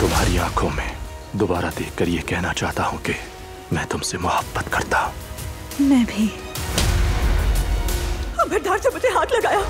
तुम्हारी आंखों में दोबारा देखकर ये कहना चाहता हूँ कि मैं तुमसे मोहब्बत करता हूँ। मैं भी। खबरदार जो मुझे हाथ लगाया।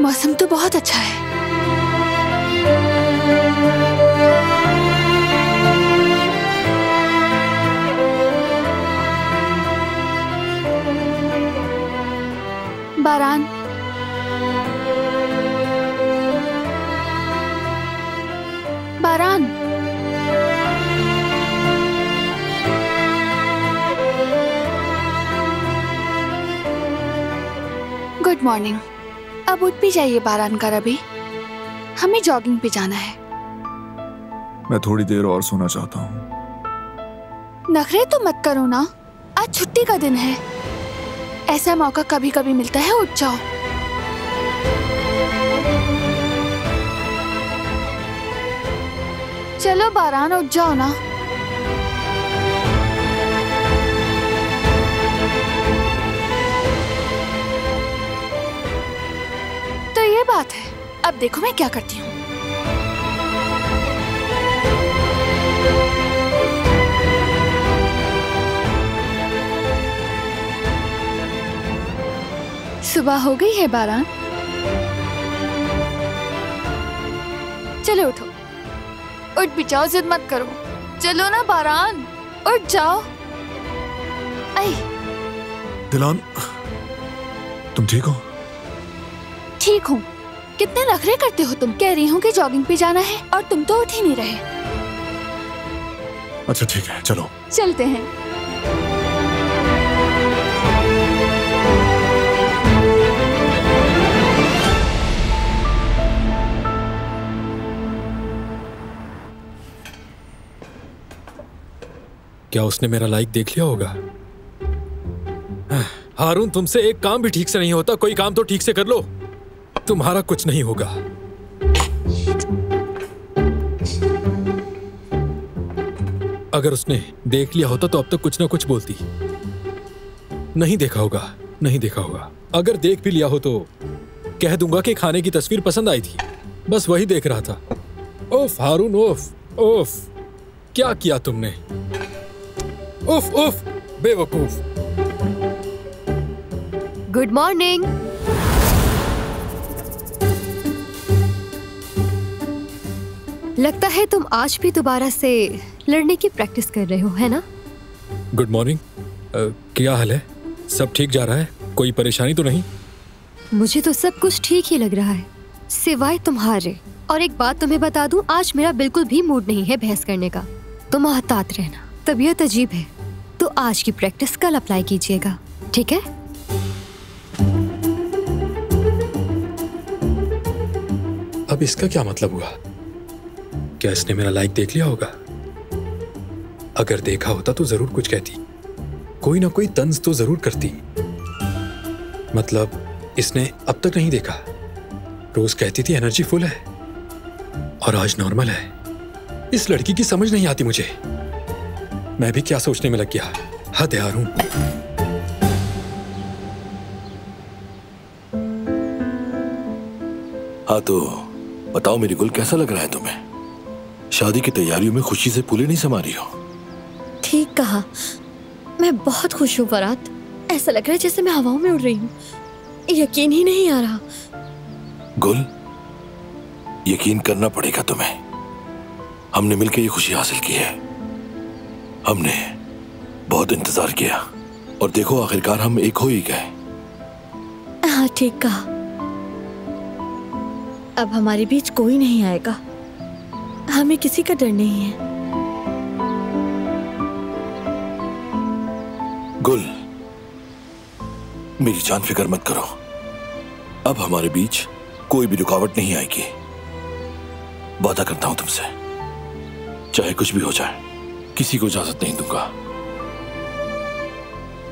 मौसम तो बहुत अच्छा है। बारान। बारान। Good morning. अब उठ भी जाइए बारान का रबी, हमें जॉगिंग पे जाना है। मैं थोड़ी देर और सोना चाहता हूँ। नखरे तो मत करो ना, आज छुट्टी का दिन है। ऐसा मौका कभी कभी मिलता है, उठ जाओ। चलो बारान, उठ जाओ ना। तो ये बात है, अब देखो मैं क्या करती हूँ। सुबह हो गई है बारान, चलो उठो। उठ भी जाओ, जिद मत करो। चलो ना बारान, उठ जाओ। आई दिलान, तुम ठीक हो? ठीक हूँ। कितने नखरे करते हो तुम। कह रही हूँ कि जॉगिंग पे जाना है और तुम तो उठ ही नहीं रहे। अच्छा ठीक है, चलो चलते हैं। क्या उसने मेरा लाइक देख लिया होगा? हारून, तुमसे एक काम भी ठीक से नहीं होता। कोई काम तो ठीक से कर लो। तुम्हारा कुछ नहीं होगा। अगर उसने देख लिया होता तो अब तक कुछ ना कुछ बोलती। नहीं देखा होगा, नहीं देखा होगा। अगर देख भी लिया हो तो कह दूंगा कि खाने की तस्वीर पसंद आई थी, बस वही देख रहा था। ओफ हारून, ओफ ओफ, क्या किया तुमने? उफ उफ, बेवकूफ। Good morning. लगता है तुम आज भी दोबारा से लड़ने की प्रैक्टिस कर रहे हो, है ना? Good morning. क्या हाल है? सब ठीक जा रहा है? कोई परेशानी तो नहीं? मुझे तो सब कुछ ठीक ही लग रहा है, सिवाय तुम्हारे। और एक बात तुम्हें बता दूं, आज मेरा बिल्कुल भी मूड नहीं है बहस करने का। तुम आहतात रहना, तबीयत अजीब है तो आज की प्रैक्टिस कल अप्लाई कीजिएगा, ठीक है? अब इसका क्या मतलब हुआ? क्या इसने मेरा लाइक देख लिया होगा? अगर देखा होता तो जरूर कुछ कहती, कोई ना कोई तंज तो जरूर करती। मतलब इसने अब तक नहीं देखा। रोज कहती थी एनर्जी फुल है और आज नॉर्मल है। इस लड़की की समझ नहीं आती मुझे। मैं भी क्या सोचने में लग गया। हद है हारून। हाँ तो बताओ मेरी गुल, कैसा लग रहा है तुम्हें? शादी की तैयारियों में खुशी से फूले नहीं समा रही हो? ठीक कहा, मैं बहुत खुश हूँ फरात। ऐसा लग रहा है जैसे मैं हवाओं में उड़ रही हूँ। यकीन ही नहीं आ रहा। गुल, यकीन करना पड़ेगा तुम्हें। हमने मिलकर ये खुशी हासिल की है। हमने बहुत इंतजार किया और देखो आखिरकार हम एक हो ही गए। हाँ ठीक कहा। अब हमारे बीच कोई नहीं आएगा, हमें किसी का डर नहीं है। गुल, मेरी जान फिक्र मत करो, अब हमारे बीच कोई भी रुकावट नहीं आएगी। वादा करता हूं तुमसे, चाहे कुछ भी हो जाए किसी को इजाजत नहीं दूंगा।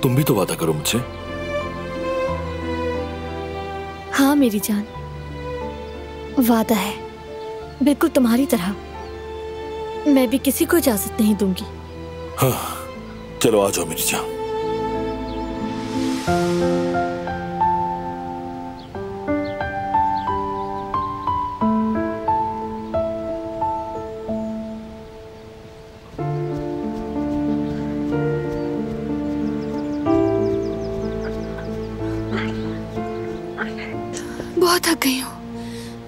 तुम भी तो वादा करो मुझसे। हाँ मेरी जान, वादा है, बिल्कुल तुम्हारी तरह। मैं भी किसी को इजाजत नहीं दूंगी। हाँ, चलो आ जाओ मेरी जान। बहुत थक गई हूँ,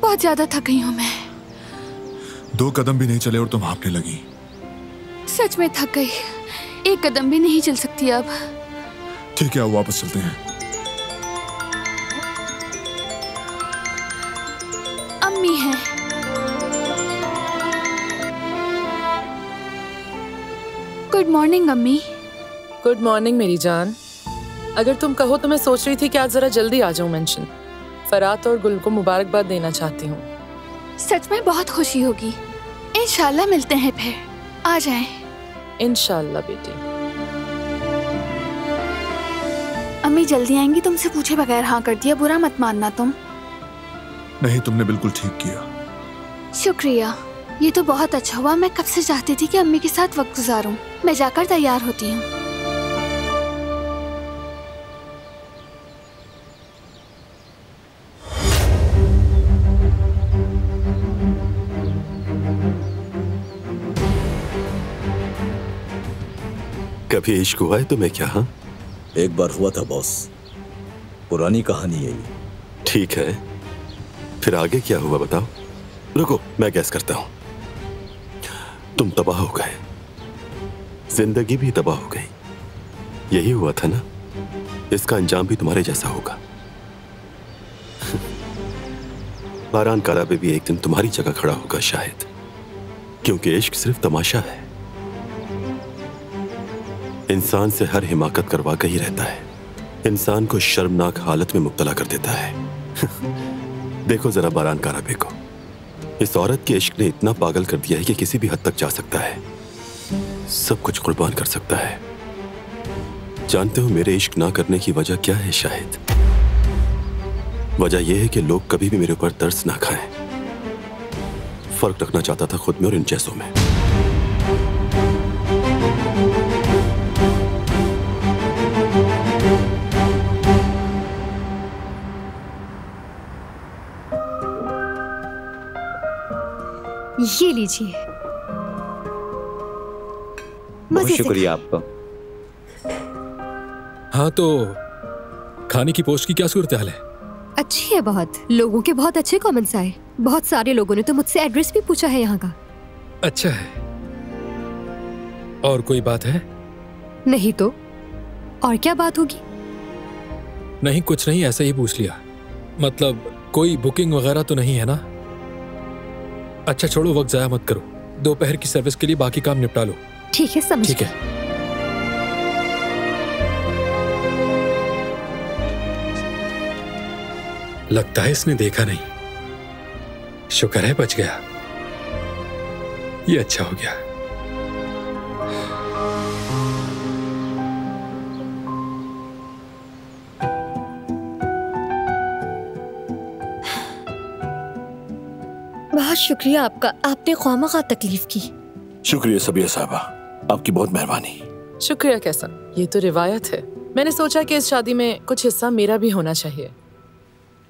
बहुत ज्यादा थक गई हूँ मैं। 2 कदम भी नहीं चले और तुम हाँफने लगी। सच में थक गई, 1 कदम भी नहीं चल सकती अब। ठीक है, अब वापस चलते हैं। अम्मी है। गुड मॉर्निंग अम्मी। गुड मॉर्निंग मेरी जान। अगर तुम कहो तो मैं सोच रही थी कि आज जरा जल्दी आ जाऊं मेंशन। फरात और गुल को मुबारकबाद देना चाहती हूँ। सच में बहुत खुशी होगी। इंशाल्लाह मिलते हैं फिर, आ जाएं। इंशाल्लाह बेटी। अम्मी जल्दी आएंगी, तुमसे पूछे बगैर हाँ कर दिया, बुरा मत मानना तुम। नहीं, तुमने बिल्कुल ठीक किया। शुक्रिया, ये तो बहुत अच्छा हुआ। मैं कब से चाहती थी कि अम्मी के साथ वक्त गुजारूं। मैं जाकर तैयार होती हूँ। कभी इश्क हुआ है तुम्हें क्या? हाँ, एक बार हुआ था बॉस, पुरानी कहानी है ये। ठीक है, फिर आगे क्या हुआ बताओ। रुको, मैं गैस करता हूं। तुम तबाह हो गए, जिंदगी भी तबाह हो गई। यही हुआ था ना? इसका अंजाम भी तुम्हारे जैसा होगा। बारान काराबे भी एक दिन तुम्हारी जगह खड़ा होगा शायद, क्योंकि इश्क सिर्फ तमाशा है। इंसान से हर हिमाकत करवा कर ही रहता है, इंसान को शर्मनाक हालत में मुब्तला कर देता है। देखो जरा बारान काराबे को, इस औरत के इश्क ने इतना पागल कर दिया है कि किसी भी हद तक जा सकता है, सब कुछ कुर्बान कर सकता है। जानते हो मेरे इश्क ना करने की वजह क्या है? शायद वजह यह है कि लोग कभी भी मेरे ऊपर तरस ना खाएं। फर्क रखना चाहता था खुद में और इन जैसों में। ये लीजिए। बहुत शुक्रिया आपका। हाँ, तो खाने की पोस्ट की क्या सूरत हाल है? अच्छी है बहुत। लोगों के बहुत अच्छे कमेंट्स आए। बहुत सारे लोगों ने तो मुझसे एड्रेस भी पूछा है यहाँ का। अच्छा है। और कोई बात है? नहीं तो और क्या बात होगी? नहीं, कुछ नहीं, ऐसे ही पूछ लिया। मतलब कोई बुकिंग वगैरह तो नहीं है ना? अच्छा छोड़ो, वक्त जाया मत करो। दोपहर की सर्विस के लिए बाकी काम निपटा लो। ठीक है, समझ। ठीक है। लगता है इसने देखा नहीं। शुक्र है बच गया। ये अच्छा हो गया। बहुत शुक्रिया आपका, आपने ख्वामखा तकलीफ की। शुक्रिया सबिया साहबा, आपकी बहुत मेहरबानी। शुक्रिया कैसा, ये तो रिवायत है। मैंने सोचा कि इस शादी में कुछ हिस्सा मेरा भी होना चाहिए।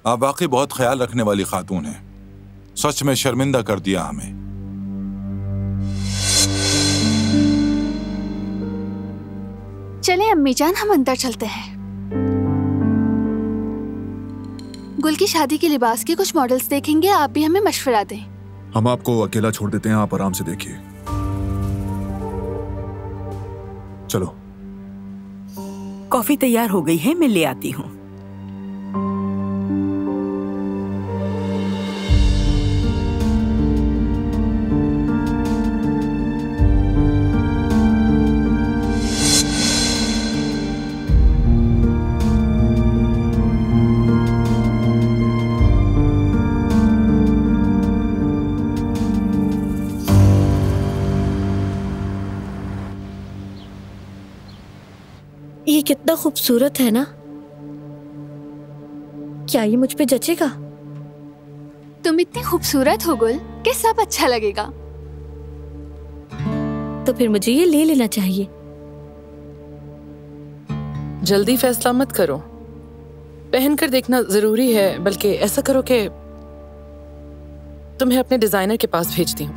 आप वाकई बहुत ख्याल रखने वाली खातून हैं। सच में शर्मिंदा कर दिया हमें। चले अम्मी जान, हम अंदर चलते हैं। गुल की शादी के लिबास के कुछ मॉडल्स देखेंगे, आप भी हमें मशवरा दें। हम आपको अकेला छोड़ देते हैं, आप आराम से देखिए। चलो। कॉफी तैयार हो गई है, मैं ले आती हूँ। कितना खूबसूरत है ना। क्या ये मुझ पे जचेगा? तुम इतनी खूबसूरत हो गुल कि सब अच्छा लगेगा। तो फिर मुझे ये ले लेना चाहिए। जल्दी फैसला मत करो, पहनकर देखना जरूरी है। बल्कि ऐसा करो कि तुम्हें अपने डिजाइनर के पास भेजती हूँ।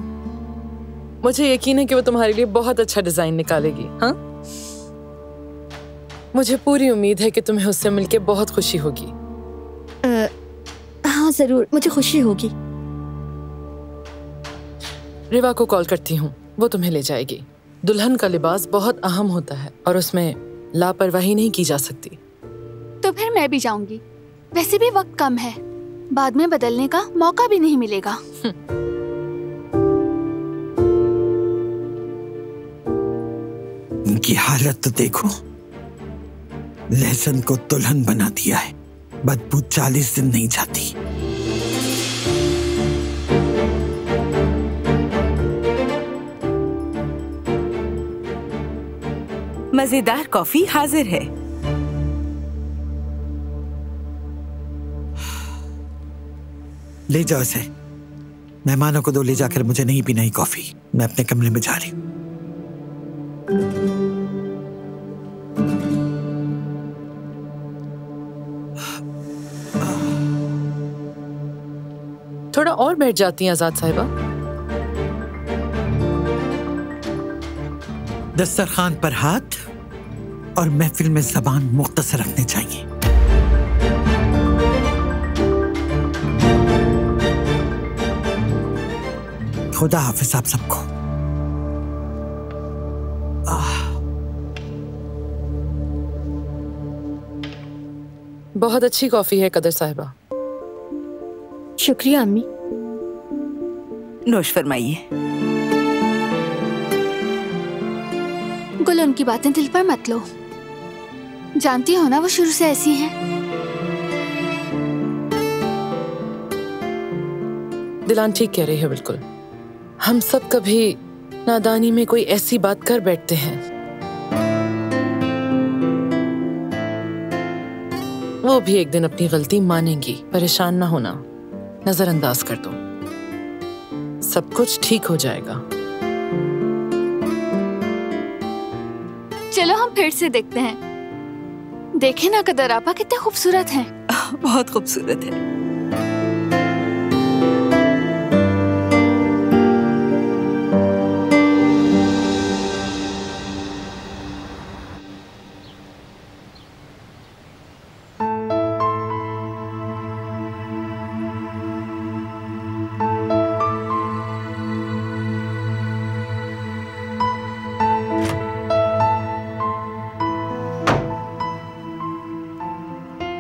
मुझे यकीन है कि वो तुम्हारे लिए बहुत अच्छा डिजाइन निकालेगी। हाँ, मुझे पूरी उम्मीद है कि तुम्हें उससे मिलके बहुत खुशी होगी। हाँ जरूर, मुझे खुशी होगी। रिवा को कॉल करती हूँ, वो तुम्हें ले जाएगी। दुल्हन का लिबास बहुत अहम होता है और उसमें लापरवाही नहीं की जा सकती। तो फिर मैं भी जाऊंगी। वैसे भी वक्त कम है, बाद में बदलने का मौका भी नहीं मिलेगा। उनकी हालत तो देखो, लहसुन को दुल्हन बना दिया है। बदबू 40 दिन नहीं जाती। मजेदार कॉफी हाजिर है। ले जाओ इसे, मेहमानों को दो ले जाकर। मुझे नहीं पीना ही कॉफी। मैं अपने कमरे में जा रही हूँ। थोड़ा और बैठ जाती हैं आजाद साहिबा। दस्तरखान पर हाथ और महफिल में ज़बान मुख्तसर रखने चाहिए। खुदा हाफिज आप सबको। बहुत अच्छी कॉफी है कदर साहिबा। शुक्रिया अम्मी। नोश फरमाइए। गुल, उनकी बातें दिल पर मत लो। जानती हो ना वो शुरू से ऐसी हैं। दिलान ठीक कह रही है बिल्कुल। हम सब कभी नादानी में कोई ऐसी बात कर बैठते हैं। वो भी एक दिन अपनी गलती मानेंगी। परेशान ना होना, नजरअंदाज कर दो, सब कुछ ठीक हो जाएगा। चलो हम फिर से देखते हैं। देखे ना कदर आपा कितने खूबसूरत हैं। बहुत खूबसूरत है।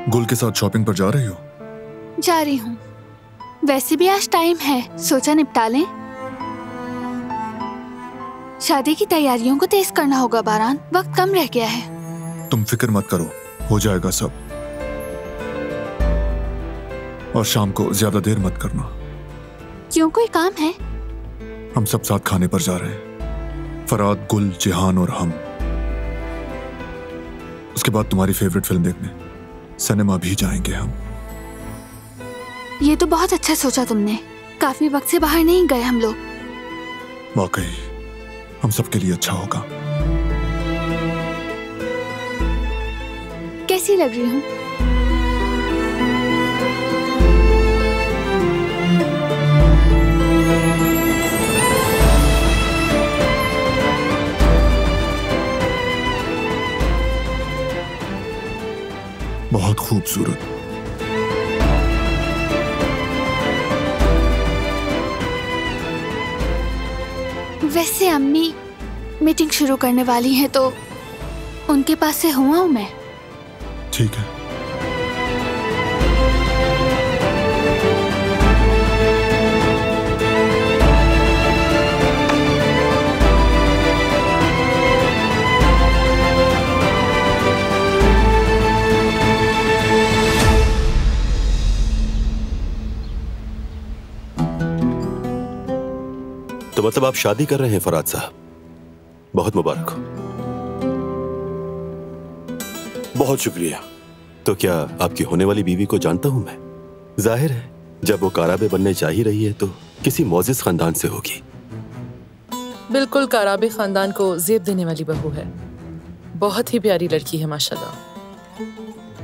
गुल के साथ शॉपिंग पर जा रही हो? जा रही हूँ। वैसे भी आज टाइम है, सोचा निपटा लें। शादी की तैयारियों को तेज करना होगा बारान, वक्त कम रह गया है। तुम फिक्र मत करो, हो जाएगा सब। और शाम को ज्यादा देर मत करना। क्यों, कोई काम है? हम सब साथ खाने पर जा रहे हैं, फराद, गुल, जिहान और हम। उसके बाद तुम्हारी फेवरेट फिल्म देखने सिनेमा भी जाएंगे हम। ये तो बहुत अच्छा सोचा तुमने। काफी वक्त से बाहर नहीं गए हम लोग। वाकई हम सबके लिए अच्छा होगा। कैसी लग रही हूँ? बहुत खूबसूरत। वैसे अम्मी मीटिंग शुरू करने वाली हैं तो उनके पास से हुआ हूं मैं। ठीक है। तो मतलब आप शादी कर रहे हैं फराद साहब? बहुत मुबारक हो। बहुत शुक्रिया। तो क्या आपकी होने वाली बीवी को जानता हूं मैं? जाहिर है जब वो काराबे बनने जा ही रही है तो किसी मोजिज खानदान से होगी। बिल्कुल काराबे खानदान को जेब देने वाली बहू है। बहुत ही प्यारी लड़की है माशाल्लाह।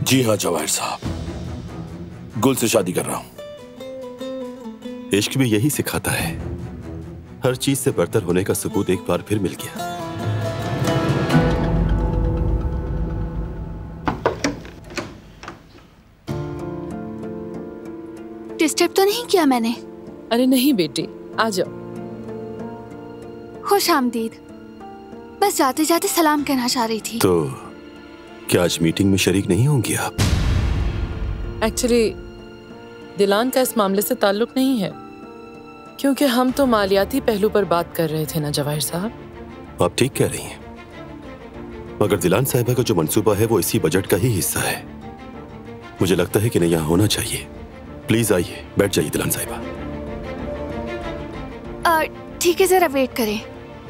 जी हाँ जवाहिर साहब, गुल से शादी कर रहा हूँ। इश्क भी यही सिखाता है, हर चीज से बरतर होने का सबूत एक बार फिर मिल गया। डिस्टर्ब तो नहीं किया मैंने? अरे नहीं बेटी, आ जाओ। खुश आमदीद। बस जाते जाते सलाम कहना चाह रही थी। तो क्या आज मीटिंग में शरीक नहीं होंगी आप? एक्चुअली दिलान का इस मामले से ताल्लुक नहीं है, क्योंकि हम तो मालियाती पहलू पर बात कर रहे थे ना जवाहिर साहब। आप ठीक कह रही हैं, मगर दिलान साहिबा का जो मंसूबा है वो इसी बजट का ही हिस्सा है। मुझे लगता है कि नहीं यहाँ होना चाहिए। प्लीज आइए, बैठ जाइए दिलान साहिबा। ठीक है, जरा वेट करें,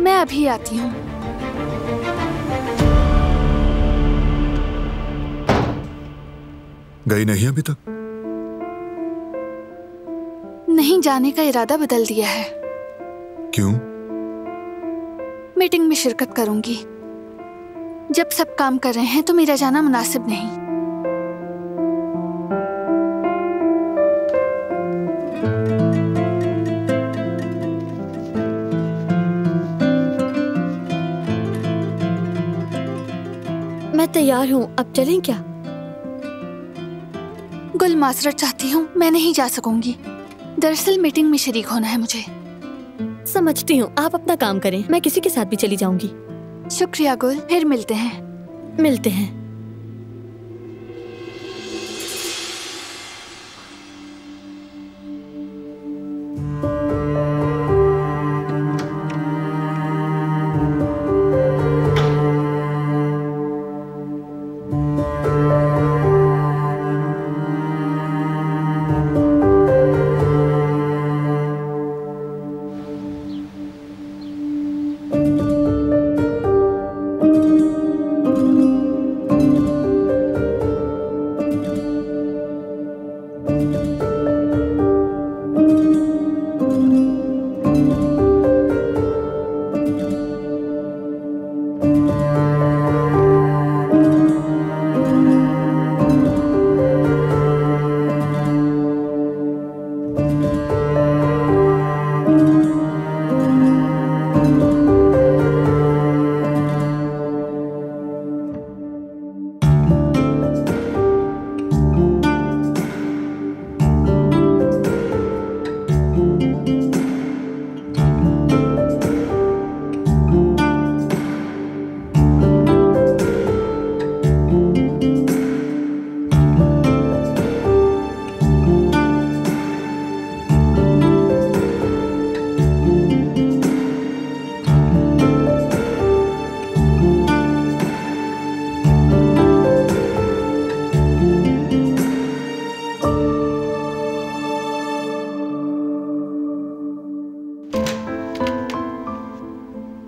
मैं अभी आती हूँ। गई नहीं अभी तक? नहीं, जाने का इरादा बदल दिया है। क्यों? मीटिंग में शिरकत करूंगी। जब सब काम कर रहे हैं तो मेरा जाना मुनासिब नहीं। मैं तैयार हूँ, अब चलें क्या? गुल मासरत चाहती हूँ, मैं नहीं जा सकूंगी। दरअसल मीटिंग में शरीक होना है मुझे। समझती हूँ, आप अपना काम करें, मैं किसी के साथ भी चली जाऊंगी। शुक्रिया गुल, फिर मिलते हैं। मिलते हैं।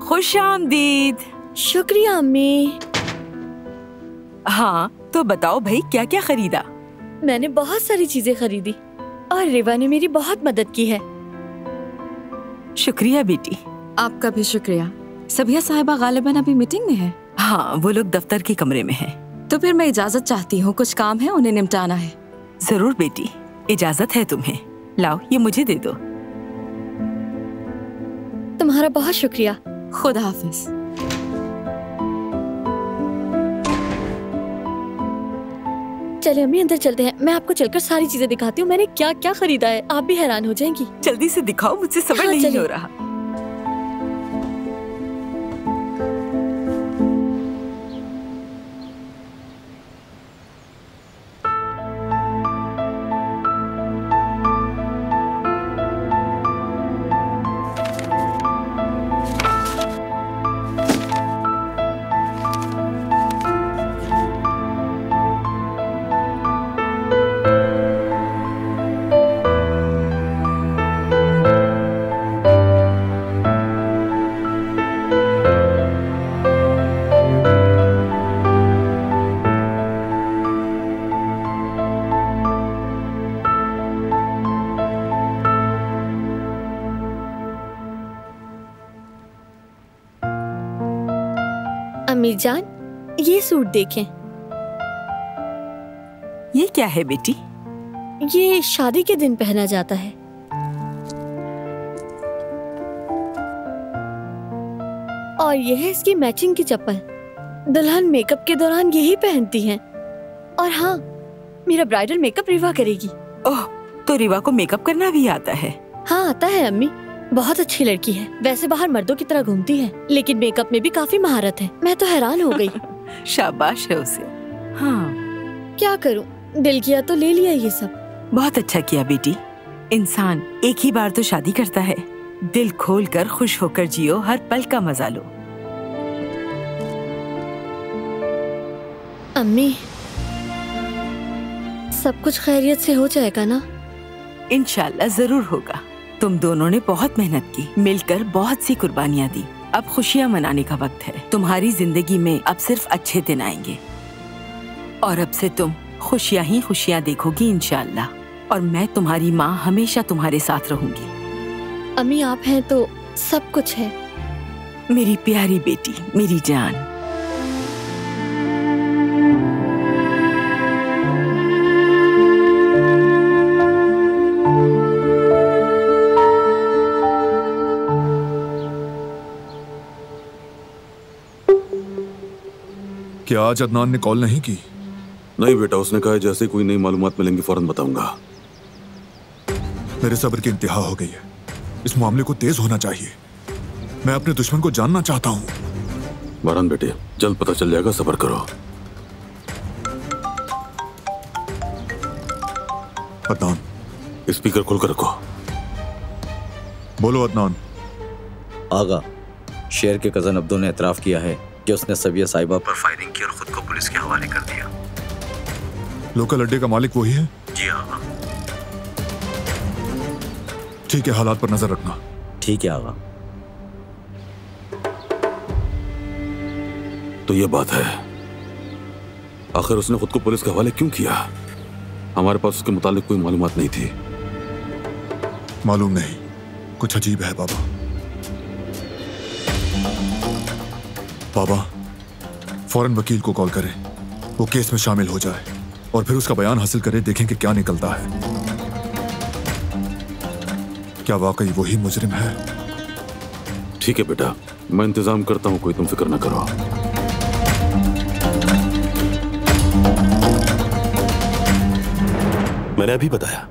खुशामदीद। शुक्रिया अम्मी। हाँ तो बताओ भाई, क्या क्या खरीदा? मैंने बहुत सारी चीजें खरीदी और रिवा ने मेरी बहुत मदद की है। शुक्रिया बेटी। आपका भी शुक्रिया। सबिया साहिबा गालिबन अभी मीटिंग में है। हाँ, वो लोग दफ्तर के कमरे में हैं। तो फिर मैं इजाजत चाहती हूँ, कुछ काम है उन्हें निपटाना है। जरूर बेटी, इजाजत है तुम्हें। लाओ ये मुझे दे दो। तुम्हारा बहुत शुक्रिया। खुदा हाफिज। चले अम्मी, अंदर चलते हैं। मैं आपको चलकर सारी चीजें दिखाती हूँ मैंने क्या क्या खरीदा है, आप भी हैरान हो जाएंगी। जल्दी से दिखाओ, मुझसे सब्र नहीं हो रहा। अम्मी जान, ये सूट देखें। ये क्या है बेटी? ये शादी के दिन पहना जाता है। और यह है इसकी मैचिंग की चप्पल। दुल्हन मेकअप के दौरान यही पहनती हैं। और हाँ, मेरा ब्राइडल मेकअप रिवा करेगी। ओह, तो रिवा को मेकअप करना भी आता है? हाँ आता है अम्मी, बहुत अच्छी लड़की है। वैसे बाहर मर्दों की तरह घूमती है, लेकिन मेकअप में भी काफी महारत है। मैं तो हैरान हो गई। शाबाश है उसे। हाँ, क्या करूं, दिल किया तो ले लिया ये सब। बहुत अच्छा किया बेटी। इंसान एक ही बार तो शादी करता है। दिल खोल कर खुश होकर जियो, हर पल का मजा लो। अम्मी, सब कुछ खैरियत से हो जाएगा ना? इंशाल्लाह जरूर होगा। तुम दोनों ने बहुत मेहनत की, मिलकर बहुत सी कुर्बानियाँ दी। अब खुशियाँ मनाने का वक्त है। तुम्हारी जिंदगी में अब सिर्फ अच्छे दिन आएंगे और अब से तुम खुशियाँ ही खुशियाँ देखोगी इंशाल्लाह। और मैं तुम्हारी माँ हमेशा तुम्हारे साथ रहूंगी। अम्मी आप हैं तो सब कुछ है। मेरी प्यारी बेटी, मेरी जान। क्या आज अदनान ने कॉल नहीं की? नहीं बेटा, उसने कहा जैसे कोई नई मालूमात मिलेंगी फौरन बताऊंगा। मेरे सब्र की इंतहा हो गई है। इस मामले को तेज होना चाहिए। मैं अपने दुश्मन को जानना चाहता हूँ। बारान बेटे, जल्द पता चल जाएगा, सब्र करो। अदनान, स्पीकर खोल कर रखो। बोलो अदनान। आगा, शेर के कजन अब्दुल ने एतराफ किया है कि उसने सबिया साहिबा पर फायरिंग की और खुद को पुलिस के हवाले कर दिया। लोकल अड्डे का मालिक वही है? जी आगा। ठीक है, हालात पर नजर रखना। ठीक है आगा। तो ये बात है, आखिर उसने खुद को पुलिस के हवाले क्यों किया? हमारे पास उसके मुतालिक कोई मालूमात नहीं थी। मालूम नहीं, कुछ अजीब है बाबा। बाबा, फौरन वकील को कॉल करें, वो केस में शामिल हो जाए और फिर उसका बयान हासिल करें। देखें कि क्या निकलता है। क्या वाकई वही मुजरिम है? ठीक है बेटा, मैं इंतजाम करता हूं, कोई तुम फिक्र न करो। मैंने अभी बताया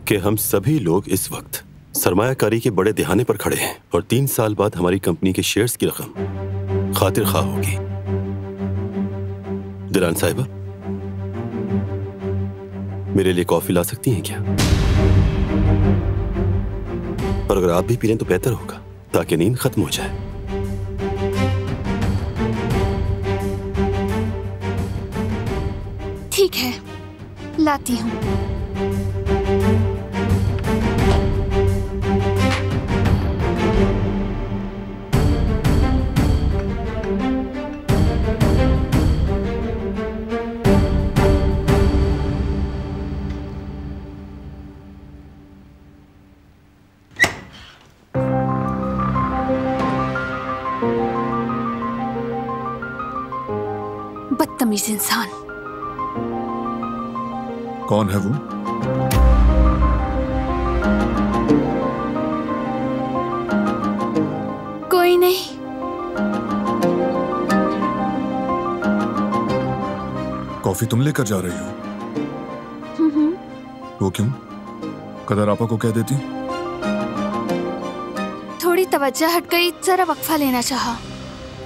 कि हम सभी लोग इस वक्त सरमायाकारी के बड़े दिहाने पर खड़े हैं और 3 साल बाद हमारी कंपनी के शेयर्स की रकम खातिर खा होगी। दिलान साहिबा, मेरे लिए कॉफी ला सकती हैं क्या? और अगर आप भी पी लें तो बेहतर होगा, ताकि नींद खत्म हो जाए। ठीक है, लाती हूँ। बदतमीज इंसान। कौन है वो? कोई नहीं। कॉफी तुम लेकर जा रही हो? वो क्यों? कदर आपा को कह देती। थोड़ी तवज्जो हट गई, जरा वक्फा लेना चाहा।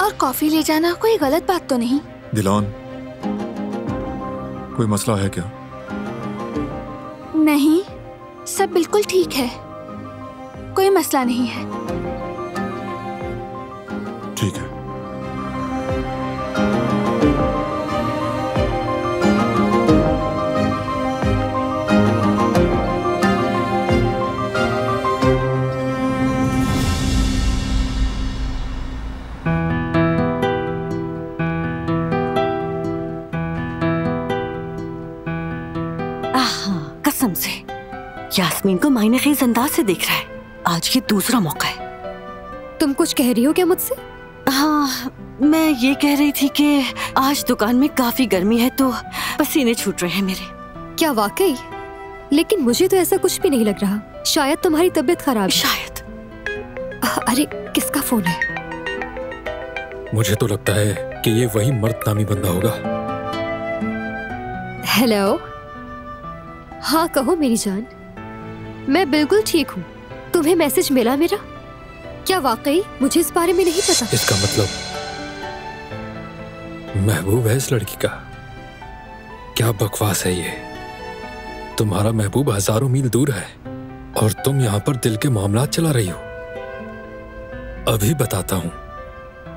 और कॉफी ले जाना कोई गलत बात तो नहीं? दिलान, कोई मसला है क्या? नहीं, सब बिल्कुल ठीक है, कोई मसला नहीं है। ठीक है। कसम से यास्मीन को मायने खेज अंदाज से देख रहा है। आज ये दूसरा मौका है। तुम कुछ कह रही हो क्या मुझसे? हाँ, मैं ये कह रही थी कि आज दुकान में काफी गर्मी है तो पसीने छूट रहे हैं मेरे। क्या वाकई? लेकिन मुझे तो ऐसा कुछ भी नहीं लग रहा। शायद तुम्हारी तबीयत खराब है। शायद। अरे किसका फोन है? मुझे तो लगता है कि ये वही मर्द नामी बंदा होगा। हेलो। हाँ कहो मेरी जान। मैं बिल्कुल ठीक हूँ। तुम्हें मैसेज मिला मेरा? क्या वाकई? मुझे इस बारे में नहीं पता। इसका मतलब महबूब है इस लड़की का। क्या बकवास है ये। तुम्हारा महबूब हजारों मील दूर है और तुम यहाँ पर दिल के मामलात चला रही हो। अभी बताता हूँ।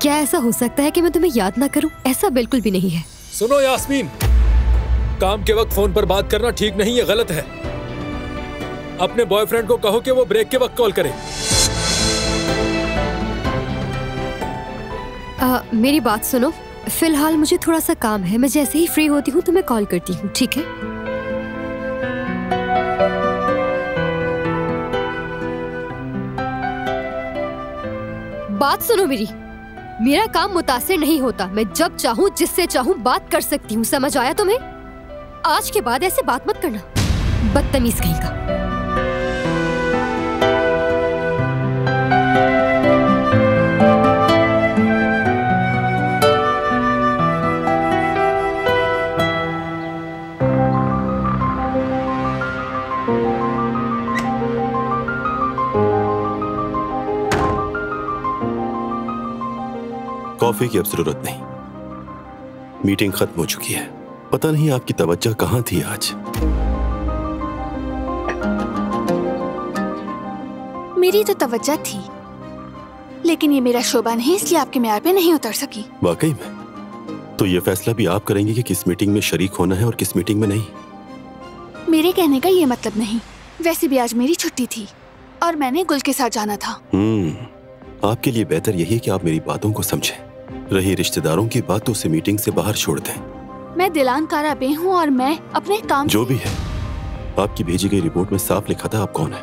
क्या ऐसा हो सकता है कि मैं तुम्हें याद ना करूं? ऐसा बिल्कुल भी नहीं है। सुनो यास्मीन, काम के वक्त फोन पर बात करना ठीक नहीं, ये गलत है। अपने बॉयफ्रेंड को कहो कि वो ब्रेक के वक्त कॉल करे। मेरी बात सुनो, फिलहाल मुझे थोड़ा सा काम है। मैं जैसे ही फ्री होती हूँ तुम्हें कॉल करती हूँ, ठीक है? बात सुनो मेरा काम मुतासिर नहीं होता। मैं जब चाहूँ जिससे चाहूँ बात कर सकती हूँ। समझ आया तुम्हें? आज के बाद ऐसे बात मत करना, बदतमीज कहीं का। कॉफी की अब जरूरत नहीं, मीटिंग खत्म हो चुकी है। पता नहीं आपकी तवज्जो कहाँ थी आज। मेरी तो तवज्जो थी, लेकिन ये मेरा शोभा नहीं, इसलिए आपके म्यार पे नहीं उतर सकी। वाकई में? तो ये फैसला भी आप करेंगे कि किस मीटिंग में शरीक होना है और किस मीटिंग में नहीं? मेरे कहने का ये मतलब नहीं। वैसे भी आज मेरी छुट्टी थी और मैंने गुल के साथ जाना था। आपके लिए बेहतर यही है कि आप मेरी बातों को समझें। रही रिश्तेदारों की बात तो उसे मीटिंग से बाहर छोड़ दें। मैं दिलान कारा बे हूँ और मैं अपने काम जो भी है, आपकी भेजी गई रिपोर्ट में साफ लिखा था आप कौन है।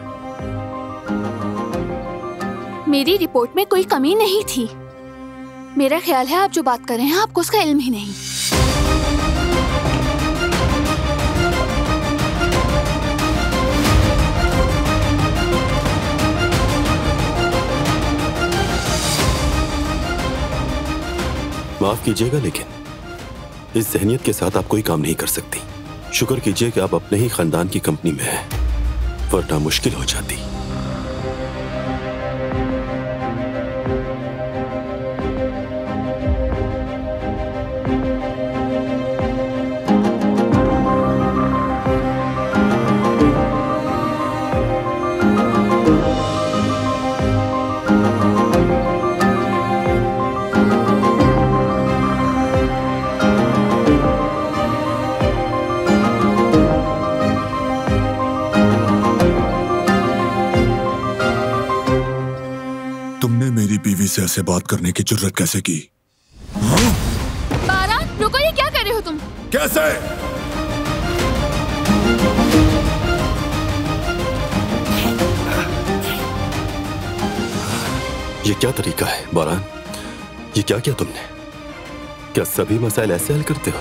मेरी रिपोर्ट में कोई कमी नहीं थी। मेरा ख्याल है आप जो बात कर रहे हैं आपको उसका इल्म ही नहीं। माफ कीजिएगा, लेकिन इस ज़हनियत के साथ आप कोई काम नहीं कर सकती। शुक्र कीजिए कि आप अपने ही खानदान की कंपनी में हैं, वरना मुश्किल हो जाती। से ऐसे बात करने की जुर्रत कैसे की? बारान, रुको, ये क्या कर रहे हो तुम? कैसे? ये क्या तरीका है बारान? ये क्या किया तुमने? क्या सभी मसाइल ऐसे हल करते हो?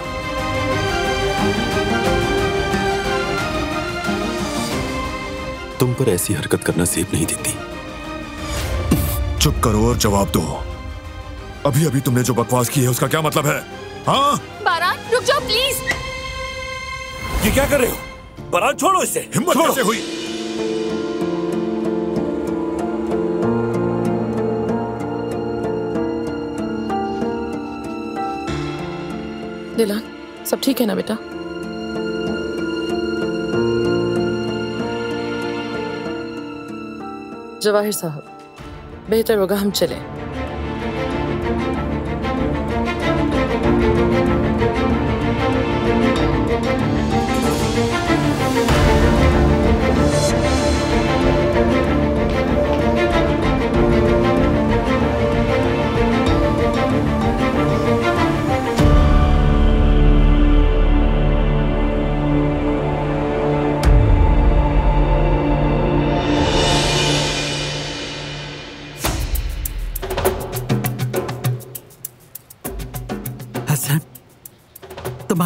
तुम पर ऐसी हरकत करना सेफ नहीं देती। चुप करो और जवाब दो। अभी अभी तुमने जो बकवास की है उसका क्या मतलब है? हाँ? बारान, रुक जाओ प्लीज। ये क्या कर रहे हो? बारान, छोड़ो इसे। हिम्मत कैसे हुई? दिलान, सब ठीक है ना बेटा? जवाहिर साहब, बेहतर होगा हम चलें।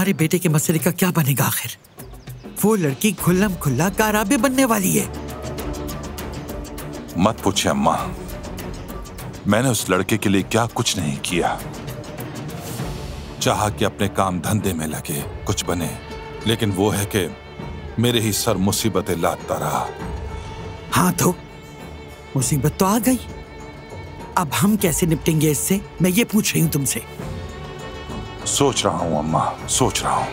तुम्हारे बेटे के मसले का क्या बनेगा आखिर? वो लड़की खुल्लम खुल्ला काराबे बनने वाली है। मत पूछे अम्मा, मैंने उस लड़के के लिए क्या कुछ नहीं किया। चाहा कि अपने काम धंधे में लगे, कुछ बने, लेकिन वो है कि मेरे ही सर मुसीबतें लादता रहा। हाँ तो मुसीबत तो आ गई, अब हम कैसे निपटेंगे इससे, मैं ये पूछ रही हूँ तुमसे। सोच रहा हूँ अम्मा, सोच रहा हूँ।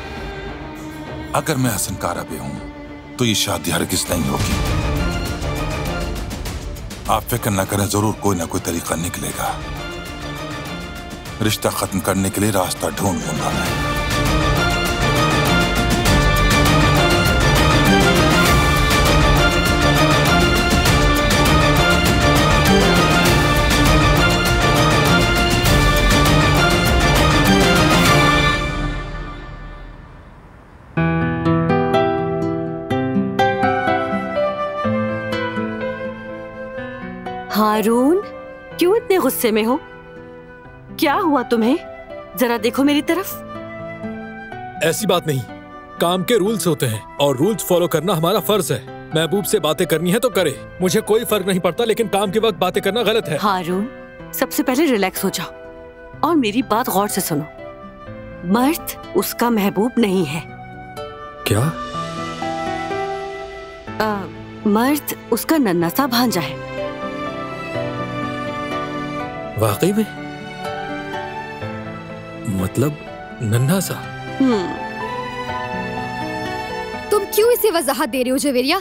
अगर मैं हसन काराबे हूं तो ये शादी हरगिज़ नहीं होगी। आप फिक्र न करें, जरूर कोई ना कोई तरीका निकलेगा। रिश्ता खत्म करने के लिए रास्ता ढूंढूंगा मैं। हारून, क्यों इतने गुस्से में हो? क्या हुआ तुम्हें? जरा देखो मेरी तरफ। ऐसी बात नहीं, काम के रूल्स होते हैं और रूल्स फॉलो करना हमारा फर्ज है। महबूब से बातें करनी है तो करे, मुझे कोई फर्क नहीं पड़ता, लेकिन काम के वक्त बातें करना गलत है। हारून, सबसे पहले रिलैक्स हो जाओ और मेरी बात गौर से सुनो। मर्द उसका महबूब नहीं है। क्या? मर्द उसका नन्हा सा भांजा है। वाकई में? मतलब नन्हा सा? तुम क्यों इसे वजाहत दे रहे हो जवेरिया?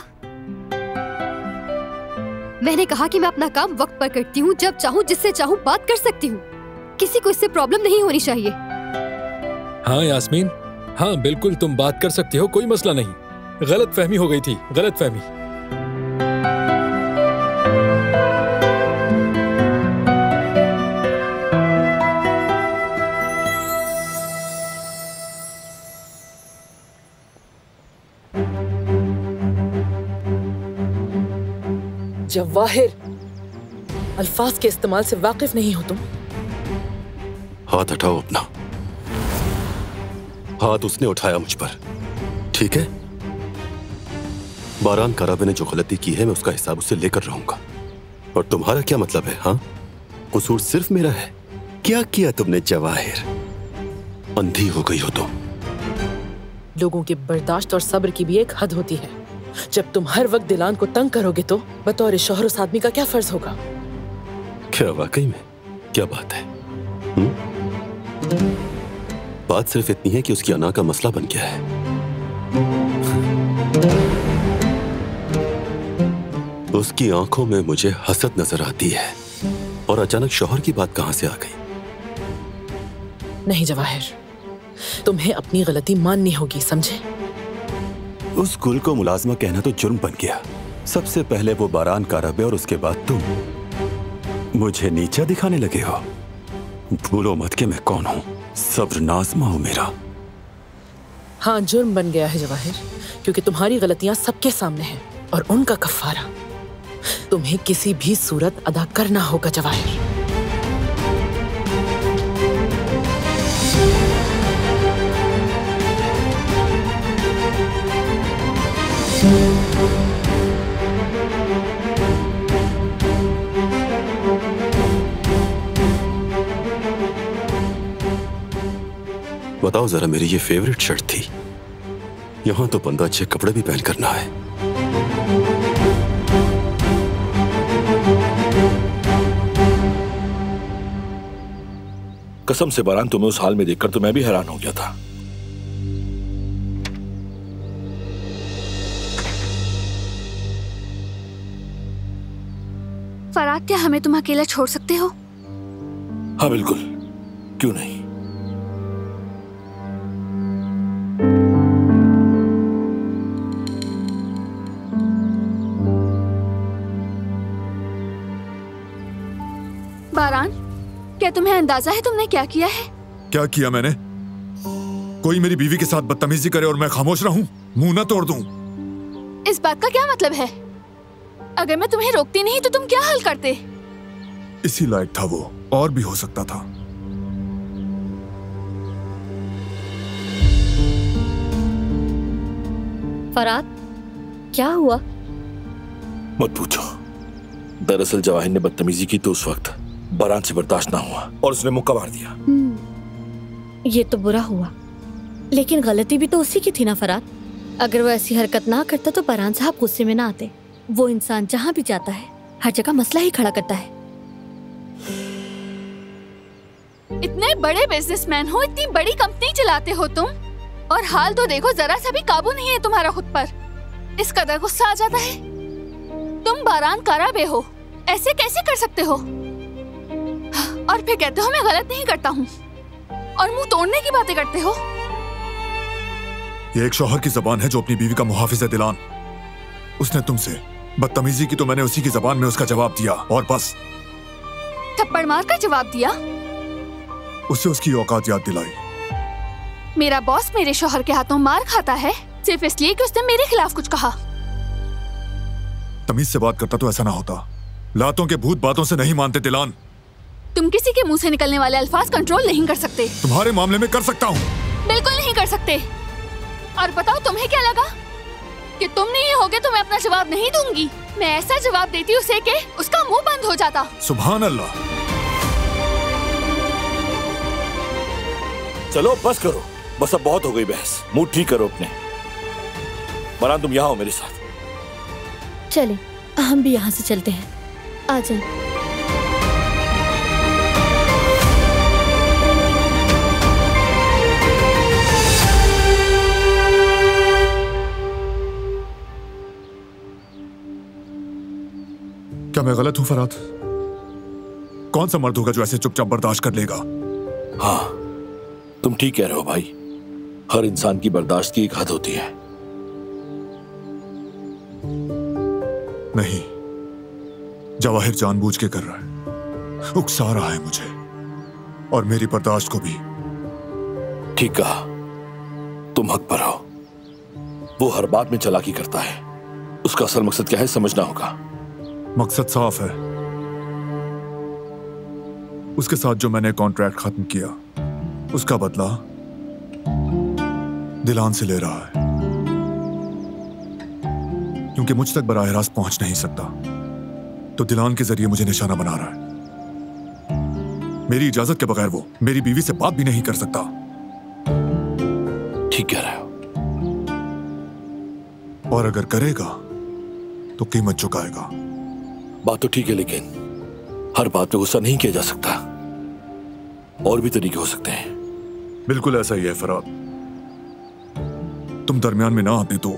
मैंने कहा कि मैं अपना काम वक्त पर करती हूँ, जब चाहूँ जिससे चाहूँ बात कर सकती हूँ। किसी को इससे प्रॉब्लम नहीं होनी चाहिए। हाँ यास्मीन, हाँ बिल्कुल तुम बात कर सकती हो, कोई मसला नहीं। गलत फहमी हो गई थी, गलत फहमी। जवाहिर, अल्फाज के इस्तेमाल से वाकिफ नहीं हो तुम। हाथ हटाओ अपना। हाथ उसने उठाया मुझ पर, ठीक है? बारान काराबे ने जो गलती की है मैं उसका हिसाब उससे लेकर रहूंगा। और तुम्हारा क्या मतलब है? हाँ, कसूर सिर्फ मेरा है। क्या किया तुमने जवाहिर? अंधी हो गई हो तुम। लोगों के बर्दाश्त और सब्र की भी एक हद होती है। जब तुम हर वक्त दिलान को तंग करोगे तो बतौर शौहर उस आदमी का क्या फर्ज होगा? क्या वाकई में क्या बात है? बात सिर्फ इतनी है कि उसकी अना का मसला बन गया है। उसकी आंखों में मुझे हसद नजर आती है और अचानक शौहर की बात कहां से आ गई? नहीं जवाहिर, तुम्हें अपनी गलती माननी होगी, समझे? उस गुल को मुलाजमा कहना तो जुर्म बन गया। सबसे पहले वो बारान काराबे और उसके बाद तुम मुझे नीचा दिखाने लगे हो। भूलो मत कि मैं कौन हूं, सब्र नाज़मा हूं मेरा। हाँ, जुर्म बन गया है जवाहिर, क्योंकि तुम्हारी गलतियां सबके सामने हैं और उनका कफ़ारा तुम्हें किसी भी सूरत अदा करना होगा जवाहिर। बताओ जरा, मेरी ये फेवरेट शर्ट थी। यहां तो बंदा अच्छे कपड़े भी पहन करना है। कसम से बारान, तुम्हें उस हाल में देखकर तो मैं भी हैरान हो गया था। फराग, क्या हमें तुम अकेला छोड़ सकते हो? हाँ बिल्कुल, क्यों नहीं। बारान, क्या तुम्हें अंदाजा है तुमने क्या किया है? क्या किया मैंने? कोई मेरी बीवी के साथ बदतमीजी करे और मैं खामोश रहूं, मुंह ना तोड़ दूं? इस बात का क्या मतलब है? अगर मैं तुम्हें रोकती नहीं तो तुम क्या हल करते? इसी लायक था वो, और भी हो सकता था। फराद, क्या हुआ? मत पूछो। दरअसल जवाहिर ने बदतमीजी की तो उस वक्त बारान से बर्दाश्त ना हुआ और उसने मुक्का मार दिया। ये तो बुरा हुआ, लेकिन गलती भी तो उसी की थी ना फराद। अगर वो ऐसी हरकत ना करता तो बारान साहब गुस्से में ना आते। वो इंसान जहाँ भी जाता है हर जगह मसला ही खड़ा करता है। इतने बड़े बिजनेसमैन हो, इतनी बड़ी कंपनी चलाते हो तुम, और हाल तो देखो, जरा सा भी काबू नहीं है तुम्हारा खुद पर। इस कदर गुस्सा आ जाता है। तुम बारान काराबे हो, ऐसे कैसे कर सकते हो? और फिर कहते हो मैं गलत नहीं करता हूँ, और मुंह तोड़ने की बातें करते हो। ये एक शौहर की जबान है जो अपनी बीवी का मुहाफिज है दिलान। उसने तुमसे बदतमीजी की तो मैंने उसी की जबान में उसका जवाब दिया और बस। थप्पड़ मार कर जवाब दिया? उससे उसकी औकात याद दिलाई। मेरा बॉस मेरे शौहर के हाथों मार खाता है सिर्फ इसलिए कि उसने मेरे खिलाफ कुछ कहा। तमीज से बात करता तो ऐसा ना होता। लातों के भूत बातों से नहीं मानते दिलान। तुम किसी के मुंह से निकलने वाले अल्फाज कंट्रोल नहीं कर सकते। तुम्हारे मामले में कर सकता हूँ। बिल्कुल नहीं कर सकते। और बताओ तुम्हें क्या लगा कि तुम नहीं होगे तो मैं अपना जवाब नहीं दूंगी? मैं ऐसा जवाब देती उसे कि उसका मुंह बंद हो जाता। सुभान अल्लाह। चलो बस करो, बस अब बहुत हो गई बहस। मूड ठीक करो अपने। बारान तुम यहाँ हो मेरे साथ। चले, हम भी यहाँ से चलते हैं। आ जाए। क्या मैं गलत हूं फराद? कौन सा मर्द होगा जो ऐसे चुपचाप बर्दाश्त कर लेगा? हाँ, तुम ठीक कह रहे हो भाई। हर इंसान की बर्दाश्त की एक हद होती है। नहीं, जवाहिर जानबूझ के कर रहा है, उकसा रहा है मुझे और मेरी बर्दाश्त को भी। ठीक कहा, तुम हक पर हो। वो हर बात में चालाकी करता है। उसका असल मकसद क्या है समझना होगा। मकसद साफ है। उसके साथ जो मैंने कॉन्ट्रैक्ट खत्म किया उसका बदला दिलान से ले रहा है, क्योंकि मुझ तक बराह रास्त पहुंच नहीं सकता तो दिलान के जरिए मुझे निशाना बना रहा है। मेरी इजाजत के बगैर वो मेरी बीवी से बात भी नहीं कर सकता। ठीक कह रहे हो। और अगर करेगा तो कीमत चुकाएगा। बात तो ठीक है, लेकिन हर बात पे गुस्सा नहीं किया जा सकता। और भी तरीके हो सकते हैं। बिल्कुल ऐसा ही है फराद। तुम दरमियान में ना आते तो।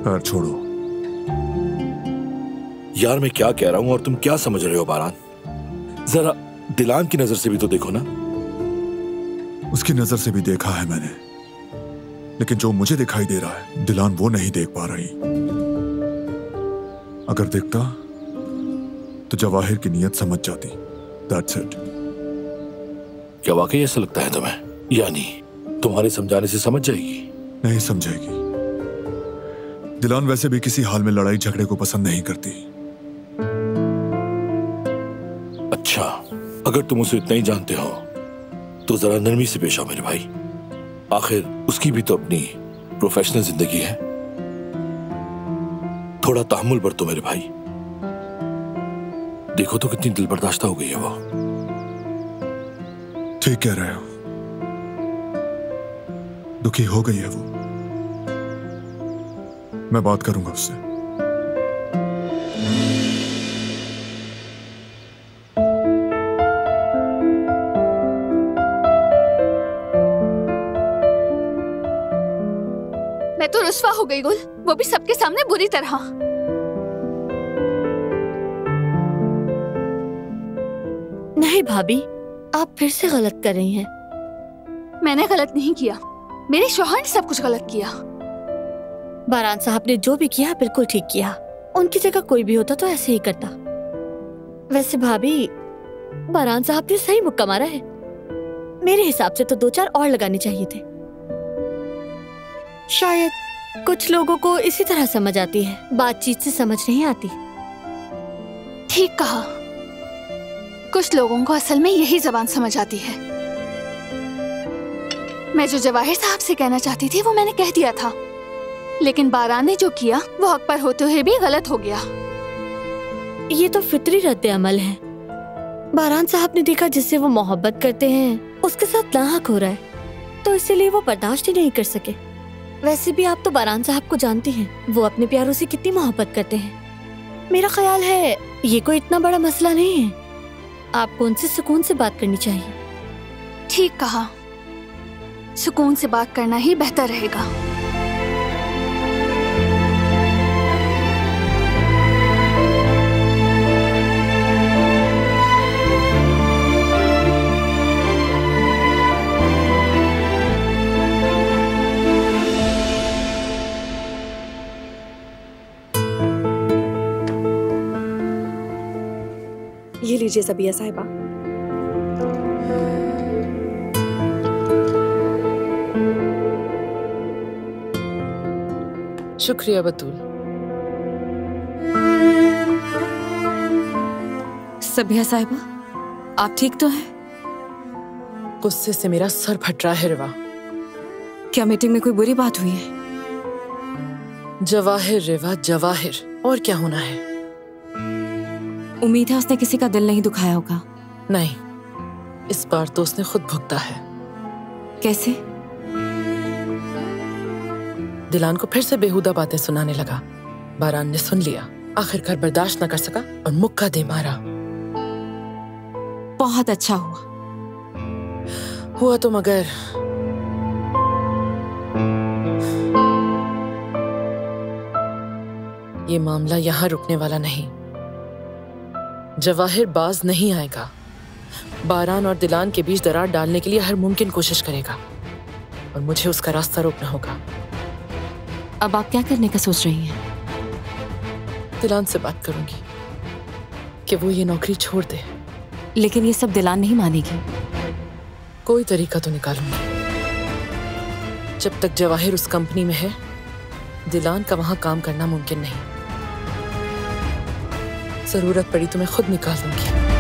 खैर छोड़ो। यार मैं क्या कह रहा हूं और तुम क्या समझ रहे हो बारान? जरा दिलान की नजर से भी तो देखो ना। उसकी नजर से भी देखा है मैंने, लेकिन जो मुझे दिखाई दे रहा है दिलान वो नहीं देख पा रही। अगर देखता तो जवाहिर की नीयत समझ जाती। That's it. क्या वाकई ऐसा लगता है तुम्हें? यानी तुम्हारे समझाने से समझ जाएगी? नहीं समझेगी। दिलान वैसे भी किसी हाल में लड़ाई झगड़े को पसंद नहीं करती। अच्छा, अगर तुम उसे इतना ही जानते हो तो जरा नरमी से पेश आओ मेरे भाई। आखिर उसकी भी तो अपनी प्रोफेशनल जिंदगी है। थोड़ा तहम्मुल बरतो मेरे भाई। देखो तो कितनी दिल बर्दाश्त हो गई है वो। ठीक कह रहे हो, दुखी हो गई है वो। मैं बात करूंगा उससे। मैं तो रुस्वा हो गई गुल, वो भी सबके सामने बुरी तरह। नहीं भाभी, आप फिर से गलत कर रही हैं। मैंने गलत नहीं किया, मेरे शौहर ने सब कुछ गलत किया। बारान साहब ने जो भी किया बिल्कुल ठीक किया। उनकी जगह कोई भी होता तो ऐसे ही करता। वैसे भाभी, बारान साहब ने सही मुक्का मारा है। मेरे हिसाब से तो 2-4 और लगाने चाहिए थे। शायद कुछ लोगों को इसी तरह समझ आती है, बातचीत से समझ नहीं आती। ठीक कहा, कुछ लोगों को असल में यही जबान समझ आती है। मैं जो जवाहिर साहब से कहना चाहती थी वो मैंने कह दिया था, लेकिन बारान ने जो किया वो हक पर होते हुए भी गलत हो गया। ये तो फितरी रद्द अमल है। बारान साहब ने देखा जिससे वो मोहब्बत करते हैं उसके साथ नाहक हो रहा है, तो इसीलिए वो बर्दाश्त ही नहीं कर सके। वैसे भी आप तो बारान साहब को जानती हैं, वो अपने प्यारों से कितनी मोहब्बत करते हैं। मेरा ख्याल है ये कोई इतना बड़ा मसला नहीं है, आपको उनसे सुकून से बात करनी चाहिए। ठीक कहा, सुकून से बात करना ही बेहतर रहेगा। ये लीजिए ज़बिया साहिबा। शुक्रिया बतूल। सबिया साहिबा, आप ठीक तो हैं? गुस्से से मेरा सर फट रहा है रिवा। क्या मीटिंग में कोई बुरी बात हुई है? जवाहिर रिवा, जवाहिर, और क्या होना है? उम्मीद है उसने किसी का दिल नहीं दुखाया होगा। नहीं, इस बार तो उसने खुद भुगता है। कैसे? दिलान को फिर से बेहुदा बातें सुनाने लगा। बारान ने सुन लिया, आखिरकार बर्दाश्त न कर सका और मुक्का दे मारा। बहुत अच्छा हुआ तो, मगर ये मामला यहाँ रुकने वाला नहीं। जवाहिर बाज नहीं आएगा। बारान और दिलान के बीच दरार डालने के लिए हर मुमकिन कोशिश करेगा और मुझे उसका रास्ता रोकना होगा। अब आप क्या करने का सोच रही हैं? दिलान से बात करूंगी कि वो ये नौकरी छोड़ दे। लेकिन ये सब दिलान नहीं मानेगी। कोई तरीका तो निकालूंगी। जब तक जवाहिर उस कंपनी में है, दिलान का वहां काम करना मुमकिन नहीं। जरूरत पड़ी तो मैं खुद निकाल दूंगी।